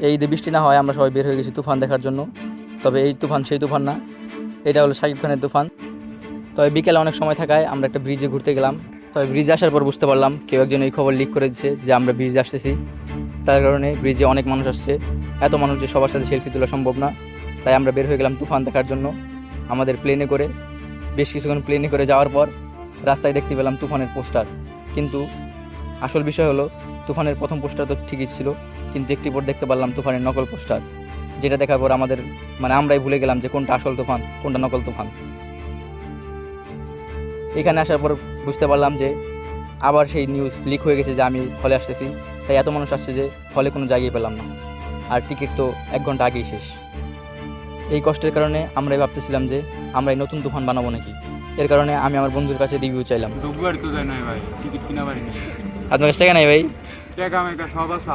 এই ঈদে বৃষ্টি না হয় আমরা সবাই বের হয়ে গেছি তুফান দেখার জন্য। তবে এই তুফান সেই তুফান না, এটা হলো শাকিব খানের তুফান। তবে বিকেলে অনেক সময় থাকায় আমরা একটা ব্রিজে ঘুরতে গেলাম। তবে ব্রিজে আসার পর বুঝতে পারলাম কেউ একজন এই খবর লিক করে দিচ্ছে যে আমরা ব্রিজে আসতেছি। তার কারণে ব্রিজে অনেক মানুষ আসছে, এত মানুষ যে সবার সাথে সেলফি তোলা সম্ভব না। তাই আমরা বের হয়ে গেলাম তুফান দেখার জন্য আমাদের প্লেনে করে। বেশ কিছুক্ষণ প্লেনে করে যাওয়ার পর রাস্তায় দেখতে পেলাম তুফানের পোস্টার। কিন্তু আসল বিষয় হলো তুফানের প্রথম পোস্টার তো ঠিকই ছিল, কিন্তু একটি পর দেখতে পারলাম তুফানের নকল পোস্টার, যেটা দেখার পর আমাদের আমরাই ভুলে গেলাম যে কোনটা আসল তুফান কোনটা নকল তুফান। এখানে আসার পর বুঝতে পারলাম যে আবার সেই নিউজ লিক হয়ে গেছে যে আমি হলে আসতেছি। তাই এত মানুষ আসছে যে হলে কোনো জায়গায় পেলাম না, আর টিকিট তো 1 ঘন্টা আগেই শেষ। এই কষ্টের কারণে আমরাই ভাবতেছিলাম যে আমরা এই নতুন তুফান বানাবো নাকি। এর কারণে আমি আমার বন্ধুর কাছে রিভিউ চাইলাম। ঢুকবার তো দেয় নাই ভাই, টিকিট কিনা পারি না। আপনার কাছে টাকা নাই ভাই? টাকা মেকা সব আছে।